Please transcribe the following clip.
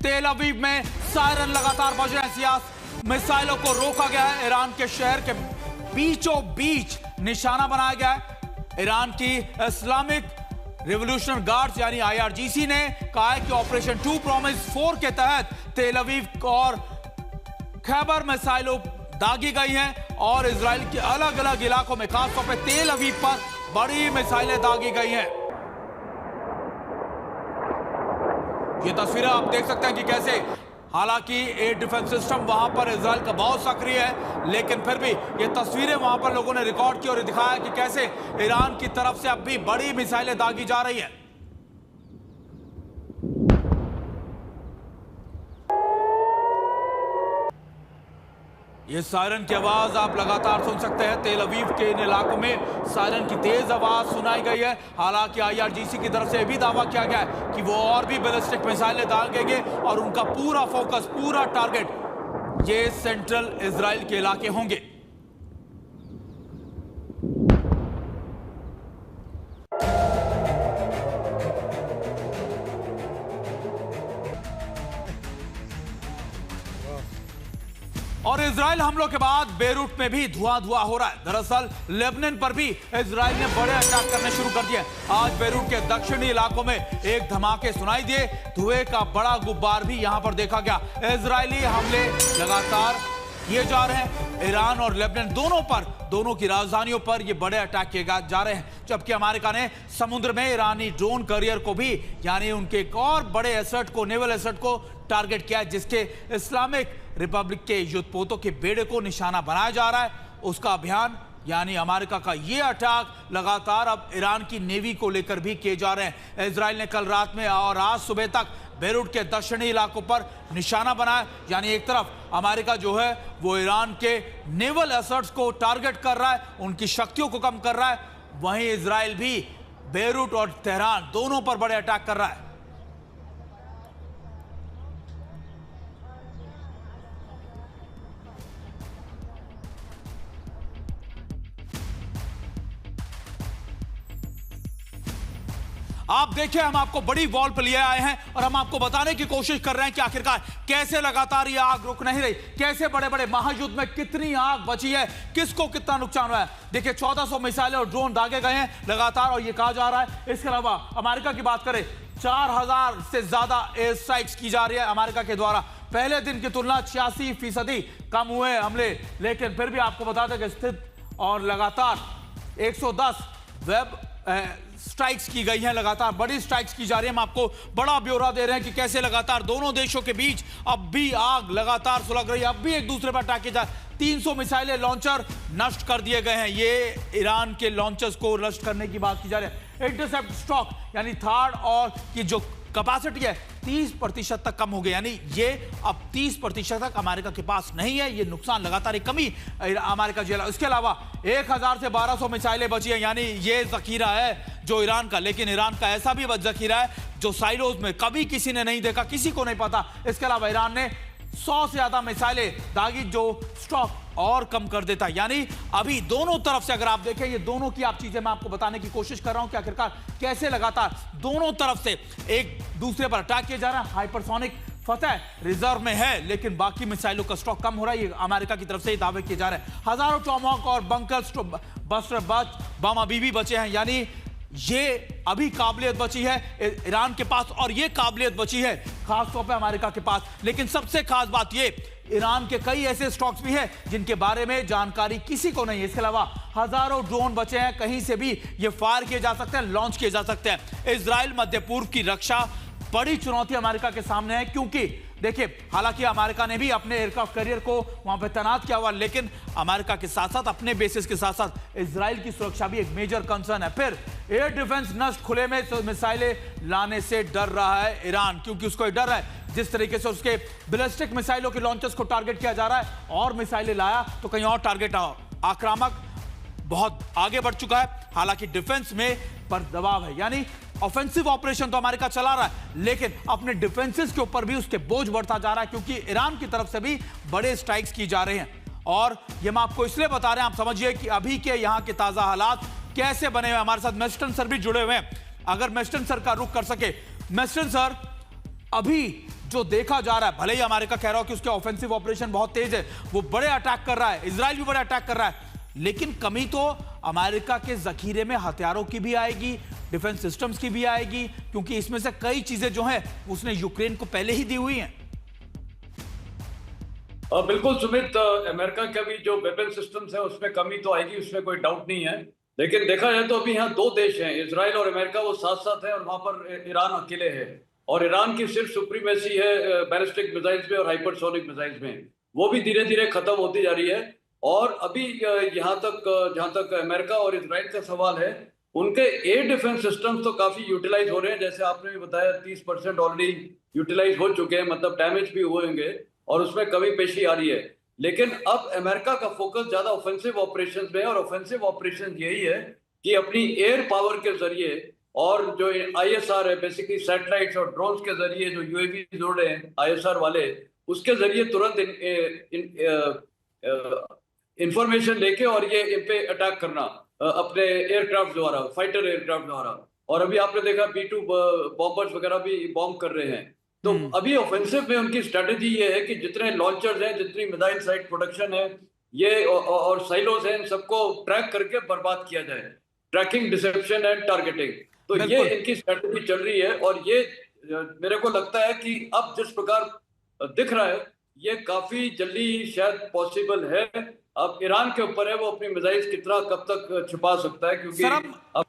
तेल अवीव में सायरन लगातार बज रहे हैं। सियास मिसाइलों को रोका गया है। ईरान के शहर के बीचों बीच निशाना बनाया गया है। ईरान की इस्लामिक रिवॉल्यूशनरी गार्ड्स यानी IRGC ने कहा है कि ऑपरेशन 2 प्रॉमिस 4 के तहत तेल अवीव और खैबर मिसाइलों दागी गई हैं और इजराइल के अलग अलग इलाकों में खासतौर पर तेल अवीव पर बड़ी मिसाइलें दागी गई हैं। ये तस्वीरें आप देख सकते हैं कि कैसे, हालांकि एयर डिफेंस सिस्टम वहां पर इजराइल का बहुत सक्रिय है, लेकिन फिर भी ये तस्वीरें वहां पर लोगों ने रिकॉर्ड की और दिखाया कि कैसे ईरान की तरफ से अब भी बड़ी मिसाइलें दागी जा रही हैं। ये सायरन की आवाज आप लगातार सुन सकते हैं। तेल अवीव के इन इलाकों में सायरन की तेज आवाज सुनाई गई है। हालांकि IRGC की तरफ से भी दावा किया गया है कि वो और भी बैलिस्टिक मिसाइलें दागेंगे और उनका पूरा फोकस, पूरा टारगेट ये सेंट्रल इजराइल के इलाके होंगे। और इजराइल हमलों के बाद बेरूट में भी धुआं धुआं हो रहा है। दरअसल लेबनान पर भी इजराइल ने बड़े अटैक करने शुरू कर दिए। आज बेरूट के दक्षिणी इलाकों में एक धमाके सुनाई दिए। धुएं का बड़ा गुब्बार भी यहां पर देखा गया। इजरायली हमले लगातार किए जा रहे हैं। ईरान और लेबनान दोनों की राजधानियों पर ये बड़े अटैक किए जा रहे हैं। जबकि अमेरिका ने समुद्र में ईरानी ड्रोन कैरियर को भी, यानी उनके एक और बड़े एसेट को, नेवल एसेट को टारगेट किया है, जिसके इस्लामिक रिपब्लिक के युद्धपोतों के बेड़े को निशाना बनाया जा रहा है। उसका अभियान यानी अमेरिका का ये अटैक लगातार अब ईरान की नेवी को लेकर भी किए जा रहे हैं। इजराइल ने कल रात में और आज सुबह तक बेरूट के दक्षिणी इलाकों पर निशाना बनाया। यानी एक तरफ अमेरिका जो है वो ईरान के नेवल एसेट्स को टारगेट कर रहा है, उनकी शक्तियों को कम कर रहा है, वहीं इजराइल भी बेरूट और तेहरान दोनों पर बड़े अटैक कर रहा है। आप देखिए, हम आपको बड़ी वॉल पर लिए आए हैं और हम आपको बताने की कोशिश कर रहे हैं कि आखिरकार कैसे लगातार ये आग रुक नहीं रही, कैसे बड़े बड़े महायुद्ध में कितनी आग बची है, किसको कितना नुकसान हुआ है। देखिए 1400 मिसाइलें और ड्रोन दागे गए हैं लगातार और ये कहा जा रहा है। इसके अलावा अमेरिका की बात करें, 4000 से ज्यादा एयर स्ट्राइक्स की जा रही है अमेरिका के द्वारा। पहले दिन की तुलना 86% कम हुए हमले, लेकिन फिर भी आपको बता दें कि स्थित और लगातार 110 वेब स्ट्राइक्स की गई हैं, लगातार बड़ी स्ट्राइक्स की जा रही है। हम आपको बड़ा ब्यौरा दे रहे हैं कि कैसे लगातार दोनों देशों के बीच अब भी आग लगातार सुलग रही है, अब भी एक दूसरे पर अटैक किया जा रहा है। 300 मिसाइलें लॉन्चर नष्ट कर दिए गए हैं। ये ईरान के लॉन्चर्स को नष्ट करने की बात की जा रही है। इंटरसेप्ट स्टॉक यानी थर्ड और की जो कैपेसिटी है 30% तक कम हो गई, यानी ये अब 30% तक अमेरिका के पास नहीं है। ये नुकसान लगातार एक कमी अमेरिका झेला। इसके अलावा 1000 से 1200 मिसाइलें बची हैं, यानी ये जखीरा है जो ईरान का, लेकिन ईरान का ऐसा भी जखीरा है जो साइलोज में कभी किसी ने नहीं देखा, किसी को नहीं पता। इसके अलावा ईरान ने 100 से ज्यादा मिसाइलें दागी जो स्टॉक और कम कर देता है। यानी अभी दोनों तरफ से अगर आप देखें, ये दोनों की आप चीजें मैं आपको बताने की कोशिश कर रहा हूं कि आखिरकार कैसे लगातार दोनों तरफ से एक दूसरे पर अटैक किया जा रहा है। हाइपरसोनिक फतेह रिजर्व में है, लेकिन बाकी मिसाइलों का स्टॉक कम हो रहा है। ये अमेरिका की तरफ से दावे किए जा रहे हैं। हजारों टॉमहॉक और बंकर बस्टर बम अभी भी बचे हैं, यानी ये अभी काबिलियत बची है ईरान के पास और ये काबिलियत बची है खासतौर पे अमेरिका के पास। लेकिन सबसे खास बात ये, ईरान के कई ऐसे स्टॉक्स भी हैं जिनके बारे में जानकारी किसी को नहीं है। इसके अलावा हजारों ड्रोन बचे हैं, कहीं से भी ये फायर किए जा सकते हैं, लॉन्च किए जा सकते हैं। इजराइल मध्य पूर्व की रक्षा बड़ी चुनौती अमेरिका के सामने है, क्योंकि देखिए हालांकि अमेरिका ने भी अपने एयरक्राफ्ट कैरियर को वहां पर तैनात किया हुआ, लेकिन अमेरिका के साथ साथ अपने बेसिस के साथ साथ इजराइल की सुरक्षा भी एक मेजर कंसर्न है। फिर एयर डिफेंस नष्ट खुले में मिसाइलें लाने से डर रहा है ईरान, क्योंकि उसको डर है जिस तरीके से उसके बैलिस्टिक मिसाइलों के लॉन्चर्स को टारगेट किया जा रहा है और मिसाइलें लाया तो कहीं और टारगेट आक्रामक बहुत आगे बढ़ चुका है। हालांकि डिफेंस में पर दबाव है, यानी ऑफेंसिव ऑपरेशन तो अमेरिका चला रहा है, लेकिन अपने डिफेंसेस के ऊपर भी उसके बोझ बढ़ता जा रहा है, क्योंकि ईरान की तरफ से भी बड़े स्ट्राइक्स की जा रहे हैं। और ये हम आपको इसलिए बता रहे हैं, आप समझिए कि अभी के यहां के ताजा हालात कैसे बने हुए। हमारे साथ मेस्टन सर भी जुड़े हुए हैं, अगर मेस्टन सर का रुख कर सके। मेस्टन सर, अभी जो देखा जा रहा है, भले ही अमेरिका कह रहा हो कि उसके ऑफेंसिव ऑपरेशन बहुत तेज है, वो बड़े अटैक कर रहा है, इजराइल भी बड़े अटैक कर रहा है, लेकिन कमी तो अमेरिका के जखीरे में हथियारों की भी आएगी, डिफेंस सिस्टम्स की भी आएगी, क्योंकि इसमें से कई चीजें जो हैं उसने यूक्रेन को पहले ही दी हुई हैं। बिल्कुल सुमित, अमेरिका का भी जो वेपन सिस्टम्स है उसमें कमी तो आएगी, उसमें कोई डाउट नहीं है। लेकिन देखा जाए तो अभी यहाँ दो देश हैं, इजराइल और अमेरिका, वो साथ साथ है, और वहां पर ईरान अकेले है। और ईरान की सिर्फ सुप्रीमेसी है बैलिस्टिक मिसाइल्स में और हाइपरसोनिक मिसाइल्स में, वो भी धीरे धीरे खत्म होती जा रही है। और अभी यहाँ तक जहां तक अमेरिका और इजराइल का सवाल है, उनके एयर डिफेंस सिस्टम्स तो काफी यूटिलाइज हो रहे हैं। जैसे आपने भी बताया 30% ऑलरेडी यूटिलाइज हो चुके हैं, मतलब डैमेज भी हुए होंगे और उसमें कमी पेशी आ रही है। लेकिन अब अमेरिका का फोकस ज्यादा ऑफेंसिव ऑपरेशंस में है, और ऑफेंसिव ऑपरेशन यही है कि अपनी एयर पावर के जरिए और जो आईएसआर है, बेसिकली सैटेलाइट्स और ड्रोन्स के जरिए जो यूएवी जोड़ रहे हैं आईएसआर वाले, उसके जरिए तुरंत इंफॉर्मेशन लेके और ये इन पे अटैक करना अपने एयरक्राफ्ट द्वारा, फाइटर एयरक्राफ्ट द्वारा। और अभी आपने देखा B-2 बॉम्बर्स वगैरह भी बॉम्ब कर रहे हैं। तो अभी ऑफेंसिव में उनकी स्ट्रेटेजी ये है कि जितने लॉन्चर्स हैं, जितनी मिसाइल साइट प्रोडक्शन है, ये और साइलोज हैं, इन सबको ट्रैक करके बर्बाद किया जाए। ट्रैकिंग, डिसेप्शन एंड टारगेटिंग, तो ये इनकी स्ट्रेटेजी चल रही है। और ये मेरे को लगता है कि अब जिस प्रकार दिख रहा है, ये काफी जल्दी शायद पॉसिबल है। अब ईरान के ऊपर है वो अपनी मिसाइल्स कितना कब तक छिपा सकता है, क्योंकि अब